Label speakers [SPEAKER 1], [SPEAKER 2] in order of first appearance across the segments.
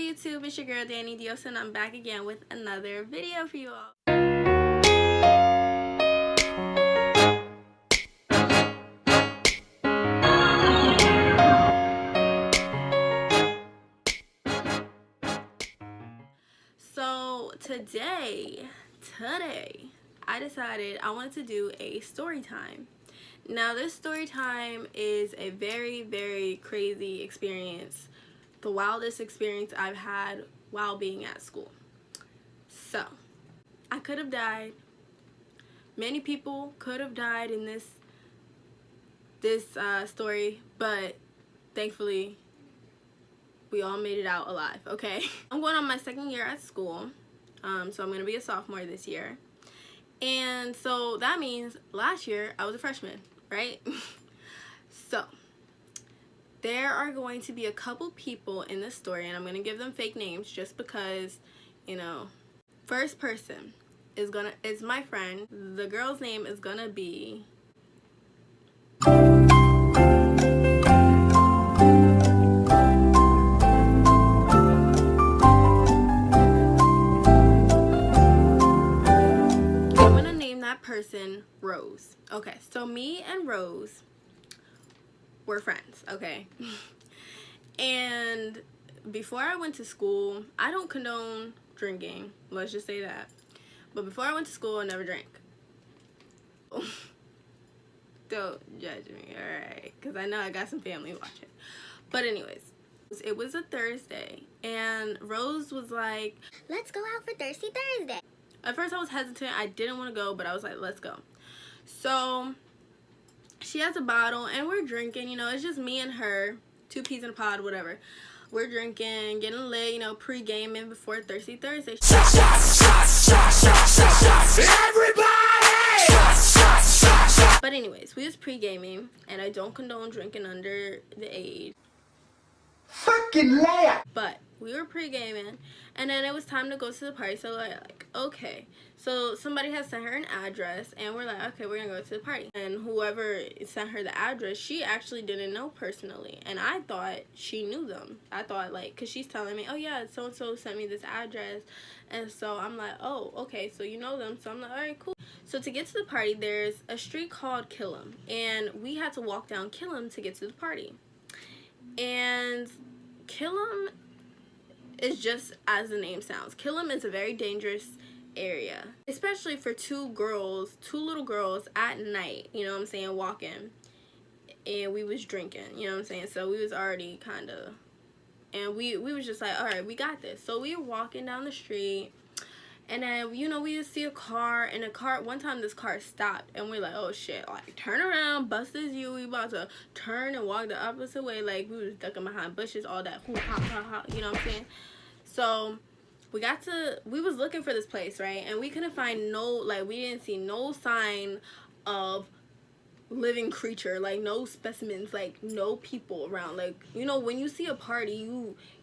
[SPEAKER 1] YouTube, it's your girl Danieella.xo, and I'm back again with another video for you all. So today I decided I wanted to do a story time. Now this story time is a very crazy experience, the wildest experience I've had while being at school. So I could have died. Many people could have died in this story, but thankfully we all made it out alive. Okay. I'm going on my second year at school, so I'm gonna be a sophomore this year, and so that means last year I was a freshman, right? So there are going to be a couple people in this story, and I'm gonna give them fake names just because, you know. First person is my friend. The girl's name is gonna be person Rose. Okay, so me and Rose were friends, okay? And before I went to school, I don't condone drinking, let's just say that, but before I went to school I never drank. Don't judge me, alright, because I know I got some family watching. But anyways, it was a Thursday and Rose was like,
[SPEAKER 2] let's go out for Thirsty Thursday.
[SPEAKER 1] At first I was hesitant, I didn't want to go, but I was like, let's go. So she has a bottle and we're drinking, you know, it's just me and her, 2 peas in a pod, whatever. We're drinking, getting lit, you know, pre-gaming before Thirsty Thursday. Everybody! But anyways, we was pre-gaming, and I don't condone drinking under the age.
[SPEAKER 3] Fucking laugh.
[SPEAKER 1] But we were pre-gaming, and then it was time to go to the party. So like, okay, so somebody had sent her an address, and we're like, okay, we're gonna go to the party. And whoever sent her the address, she actually didn't know personally, and I thought she knew them. I thought, like, cause she's telling me, oh yeah, so and so sent me this address, and so I'm like, oh, okay, so you know them. So I'm like, all right, cool. So to get to the party, there's a street called Killam, and we had to walk down Killam to get to the party. And Killam is just as the name sounds. Killam is a very dangerous area, especially for two little girls at night, you know what I'm saying, walking. And we was drinking, you know what I'm saying, so we was already kind of, and we was just like, all right, we got this. So we were walking down the street, and then, you know, we just see a car, and one time this car stopped, and we're like, oh shit, like, turn around, bust this you, we about to turn and walk the opposite way, like, we was ducking behind bushes, all that, hoo, ha, ha, ha, you know what I'm saying? So we was looking for this place, right, and we couldn't find we didn't see no sign of living creature, like no specimens, like no people around. Like, you know, when you see a party,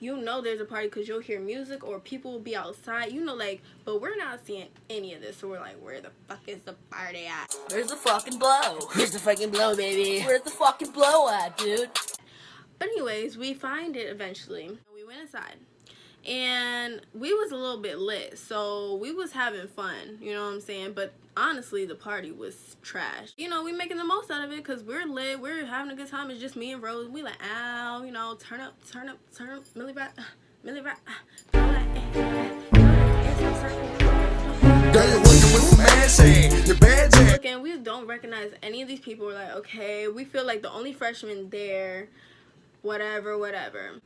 [SPEAKER 1] you know there's a party because you'll hear music or people will be outside, you know, like, but we're not seeing any of this. So we're like, where the fuck is the party at?
[SPEAKER 4] Where's the fucking blow?
[SPEAKER 3] Here's the fucking blow, baby.
[SPEAKER 4] Where's the fucking blow at, dude?
[SPEAKER 1] But anyways, we find it eventually. We went inside, and we was a little bit lit, so we was having fun, you know what I'm saying, but honestly the party was trash. You know, we making the most out of it because we're lit, we're having a good time. It's just me and Rose. We like, ow, you know, turn up, Millie Rock. And we don't recognize any of these people. We're like, okay, we feel like the only freshman there, whatever.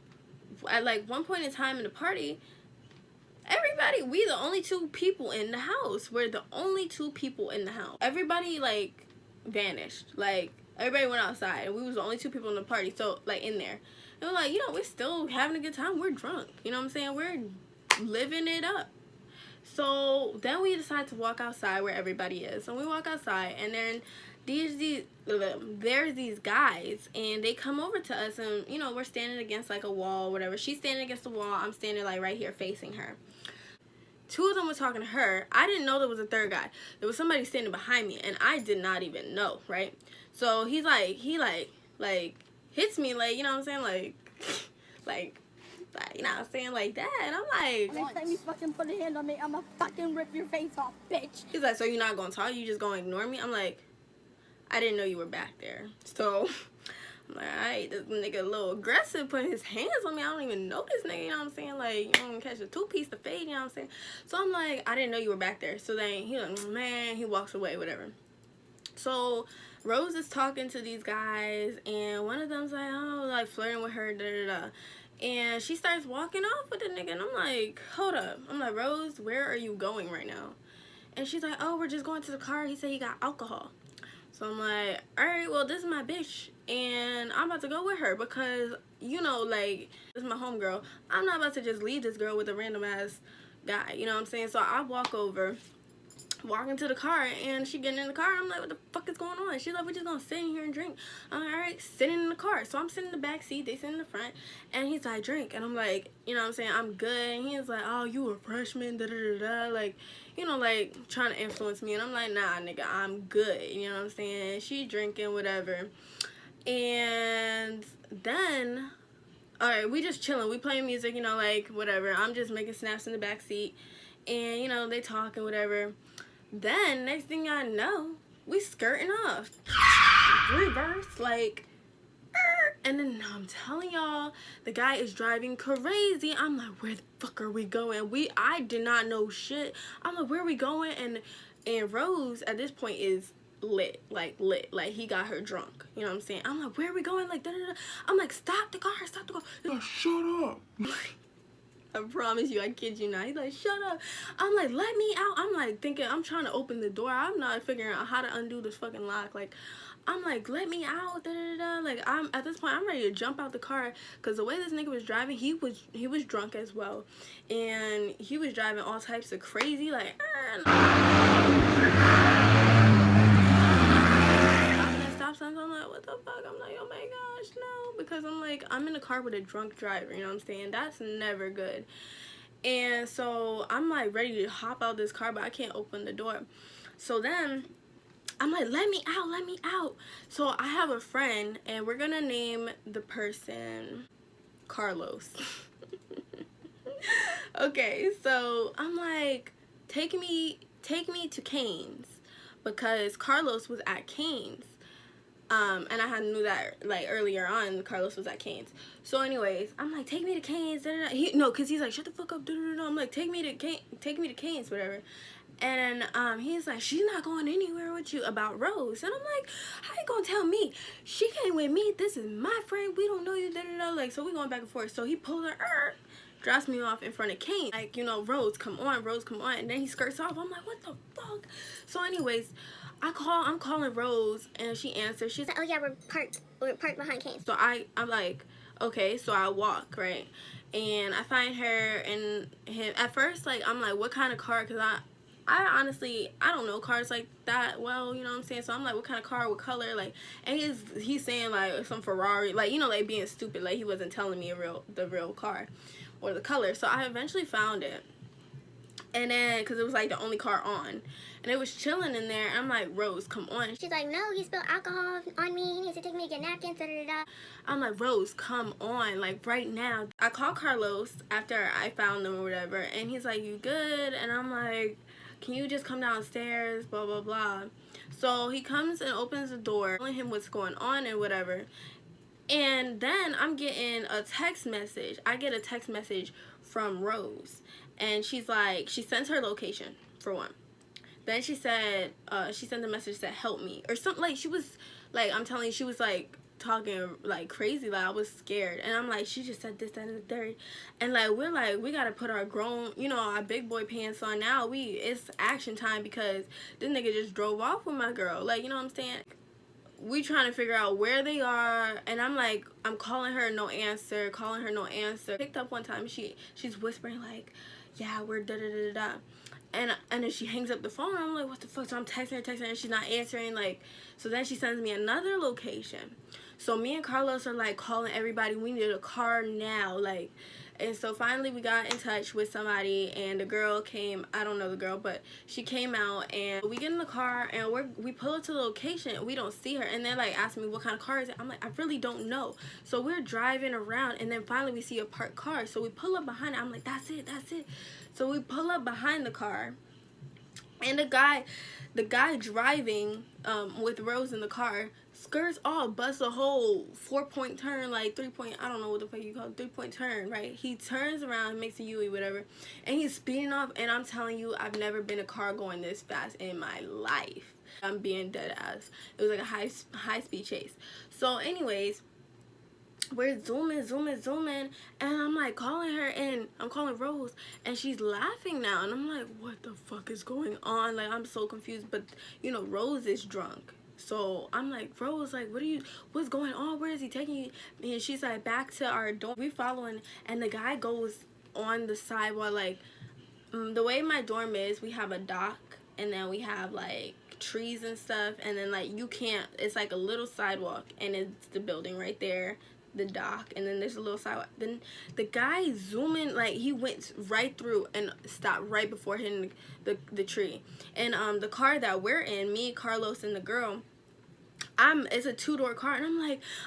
[SPEAKER 1] At like one point in time in the party, we the only 2 people in the house. We're the only 2 people in the house. Everybody like vanished. Like everybody went outside, and we was the only 2 people in the party. So like in there, and we're like, you know, we're still having a good time. We're drunk. You know what I'm saying? We're living it up. So then we decide to walk outside where everybody is. So we walk outside, and then there's these guys, and they come over to us, and you know, we're standing against like a wall, whatever. She's standing against the wall, I'm standing like right here facing her. 2 of them were talking to her. I didn't know there was a 3rd guy. There was somebody standing behind me, and I did not even know, right? So he hits me, like, you know what I'm saying, like Like, you know what I'm saying, like that. And I'm like,
[SPEAKER 5] Next time you fucking put a hand on me, I'ma fucking rip your face off, bitch.
[SPEAKER 1] he's like, so you're not gonna talk? You just gonna ignore me? I'm like, I didn't know you were back there. So I'm like, alright, this nigga a little aggressive, putting his hands on me. I don't even know this nigga, you know what I'm saying? Like, you don't catch a two-piece to fade, you know what I'm saying? So I'm like, I didn't know you were back there. So then he like, man, he walks away, whatever. So Rose is talking to these guys, and one of them's like, oh, like flirting with her, da da da. And she starts walking off with the nigga, and I'm like, hold up. I'm like, Rose, where are you going right now? And she's like, oh, we're just going to the car. He said he got alcohol. So I'm like, all right, well, this is my bitch, and I'm about to go with her because, you know, like, this is my homegirl. I'm not about to just leave this girl with a random ass guy, you know what I'm saying? So I walk into the car, and she getting in the car. I'm like, what the fuck is going on? She's like, we're just gonna sit in here and drink. I'm like, all right, sitting in the car. So I'm sitting in the back seat, they sit in the front, and he's like, drink. And I'm like, you know what I'm saying, I'm good. And he's like, oh, you a freshman, da da da da, like, you know, like, trying to influence me. And I'm like, nah, nigga, I'm good, you know what I'm saying? She drinking, whatever. And then, all right, we just chilling. We playing music, you know, like, whatever. I'm just making snaps in the back seat. And, you know, they talking, whatever. Then, next thing I know, we skirting off. Reverse, like, and then I'm telling y'all, the guy is driving crazy. I'm like, where the fuck are we going? I did not know shit. I'm like, where are we going? And Rose, at this point, is lit. Like, he got her drunk. You know what I'm saying? I'm like, where are we going? Like, da da da. I'm like, stop the car, stop the car.
[SPEAKER 3] Oh, shut up.
[SPEAKER 1] I promise you, I kid you not. He's like, shut up. I'm like, let me out. I'm like thinking, I'm trying to open the door. I'm not figuring out how to undo this fucking lock. Like, I'm like, let me out. Da, da, da. Like, at this point, I'm ready to jump out the car. Because the way this nigga was driving, he was drunk as well. And he was driving all types of crazy, like, stop signs. I'm like, what the fuck? I'm like, oh my gosh, no. Because I'm like, I'm in the car with a drunk driver, you know what I'm saying? That's never good. And so I'm like ready to hop out this car, but I can't open the door. So then I'm like, let me out, let me out. So I have a friend, and we're gonna name the person Carlos. Okay, so I'm like, take me to Cane's, because Carlos was at Cane's. And I had knew that, like, earlier on, Carlos was at Cane's. So, anyways, I'm like, take me to Cane's. Da, da, da. No, because he's like, shut the fuck up. Da, da, da. I'm like, take me to Cane's, whatever. And he's like, she's not going anywhere with you, about Rose. And I'm like, how you gonna tell me? She came with me. This is my friend. We don't know you. Da, da, da. Like, so we going back and forth. So he pulls her, drops me off in front of Kane. Like, you know, Rose, come on, Rose, come on. And then he skirts off. I'm like, what the fuck? So, anyways, I'm calling Rose, and she answers. She's like,
[SPEAKER 2] Oh yeah, we're parked behind Kane.
[SPEAKER 1] so I'm like, okay. So I walk, right, and I find her and him. At first, like, I'm like, what kind of car? Because I honestly, I don't know cars like that well, you know what I'm saying? So I'm like, what kind of car, what color? Like, and he's saying like some Ferrari, like, you know, like being stupid, like he wasn't telling me the real car or the color. So I eventually found it. And then, because it was, like, the only car on. And it was chilling in there. And I'm like, Rose, come on.
[SPEAKER 2] She's like, no, he spilled alcohol on me. He needs to take me to get napkins, da da da.
[SPEAKER 1] I'm like, Rose, come on. Like, right now. I called Carlos after I found them or whatever. And he's like, you good? And I'm like, can you just come downstairs? Blah, blah, blah. So he comes and opens the door, telling him what's going on and whatever. And then I'm getting a text message. I get a text message from Rose. And she's like, she sends her location, for one. Then she said, she sent a message that help me. Or something, like, she was, like, I'm telling you, she was, like, talking, like, crazy. Like, I was scared. And I'm like, she just said this, that, and the third. And, like, we're like, we got to put our grown, you know, our big boy pants on now. It's action time because this nigga just drove off with my girl. Like, you know what I'm saying? We trying to figure out where they are, and I'm like, I'm calling her, no answer, calling her, no answer. Picked up one time, she's whispering like, yeah, we're da da da da, and then she hangs up the phone. I'm like, what the fuck? So I'm texting her, and she's not answering. Like, so then she sends me another location. So me and Carlos are like calling everybody. We need a car now, like. And so finally we got in touch with somebody, and the girl came. I don't know the girl, but she came out, and we get in the car and we pull up to the location and we don't see her, and they're like asking me what kind of car is it. I'm like, I really don't know. So we're driving around, and then finally we see a parked car, so we pull up behind it. I'm like, that's it. So we pull up behind the car, and the guy driving with Rose in the car skirts off, busts a whole 4-point turn, like 3-point, I don't know what the fuck you call it, 3-point turn, right? He turns around, makes a U-E, whatever, and he's speeding off, and I'm telling you, I've never been a car going this fast in my life. I'm being dead ass. It was like a high speed chase. So anyways, we're zooming, and I'm like calling her, and I'm calling Rose, and she's laughing now, and I'm like, what the fuck is going on? Like, I'm so confused. But you know, Rose is drunk, so I'm like, Rose, like, what's going on? Where is he taking you? And she's like, back to our dorm. We following, and the guy goes on the sidewalk. Like, the way my dorm is, we have a dock, and then we have like trees and stuff, and then like you can't, it's like a little sidewalk, and it's the building right there, the dock, and then there's a little sidewalk. Then the guy zooming, like, he went right through and stopped right before hitting the tree. And the car that we're in, me, Carlos, and the girl, it's a 2-door car, and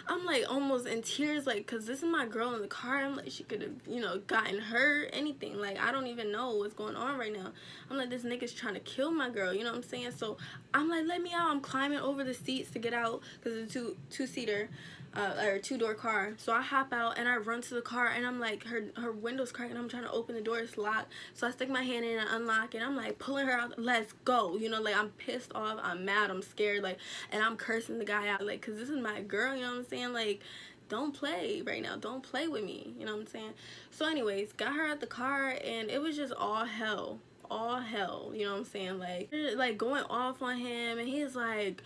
[SPEAKER 1] I'm like almost in tears, like, because this is my girl in the car. I'm like, she could have, you know, gotten hurt, anything. Like, I don't even know what's going on right now. I'm like, this nigga's trying to kill my girl, you know what I'm saying? So I'm like, let me out. I'm climbing over the seats to get out, because it's a two-seater or 2-door car. So I hop out and I run to the car, and I'm like, her window's cracking. I'm trying to open the door, it's locked. So I stick my hand in and unlock it. I'm like pulling her out, let's go, you know, like, I'm pissed off, I'm mad, I'm scared, like, and I'm cursing the guy out, like, because this is my girl, you know what I'm saying? Like, don't play right now, don't play with me, you know what I'm saying? So anyways, got her out the car, and it was just all hell, you know what I'm saying? Like going off on him, and he's like,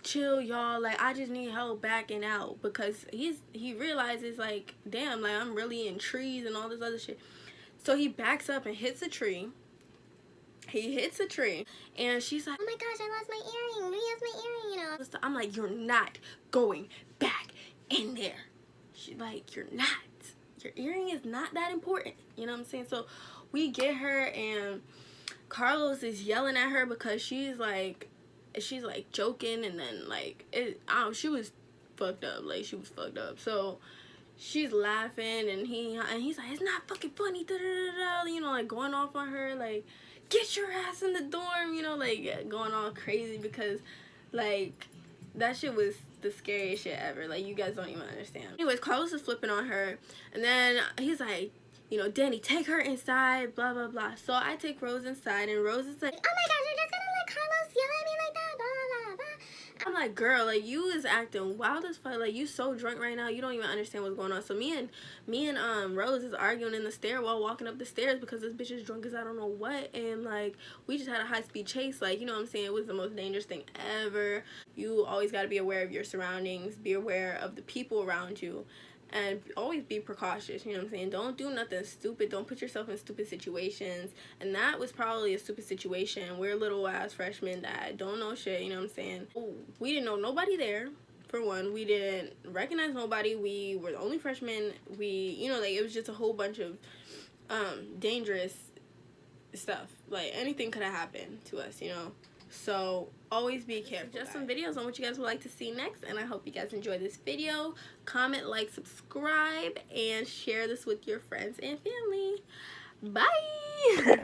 [SPEAKER 1] chill, y'all, like, I just need help backing out, because he realizes, like, damn, like, I'm really in trees and all this other shit. So he backs up and hits a tree. And she's like,
[SPEAKER 2] Oh my gosh, I lost my earring. Maybe that's my earring, you know.
[SPEAKER 1] I'm like, you're not going back in there. She's like, you're not. Your earring is not that important, you know what I'm saying? So we get her, and Carlos is yelling at her because she's like joking, and then like she was fucked up, like, she was fucked up. So she's laughing, and he's like, it's not fucking funny, da, da, da, da, you know, like, going off on her, like, get your ass in the dorm, you know, like, going all crazy, because like that shit was the scariest shit ever. Like, you guys don't even understand. Anyways, Carlos is flipping on her, and then he's like, you know, Danny, take her inside, blah blah blah. So I take Rose inside, and Rose is like,
[SPEAKER 2] Oh my gosh, you're just gonna let Carlos yell at me like that, blah blah blah blah.
[SPEAKER 1] I'm like, girl, like, you is acting wild as fuck. Like, you so drunk right now, you don't even understand what's going on. So me and Rose is arguing in the stairwell, walking up the stairs, because this bitch is drunk as I don't know what. And like, we just had a high-speed chase. Like, you know what I'm saying? It was the most dangerous thing ever. You always got to be aware of your surroundings, be aware of the people around you, and always be precautious, you know what I'm saying? Don't do nothing stupid. Don't put yourself in stupid situations. And that was probably a stupid situation. We're little ass freshmen that don't know shit, you know what I'm saying? We didn't know nobody there, for one. We didn't recognize nobody. We were the only freshmen. You know, like, it was just a whole bunch of dangerous stuff. Like, anything could have happened to us, you know? So always be careful. Just some videos on what you guys would like to see next, and I hope you guys enjoy this video. Comment, like, subscribe, and share this with your friends and family. Bye.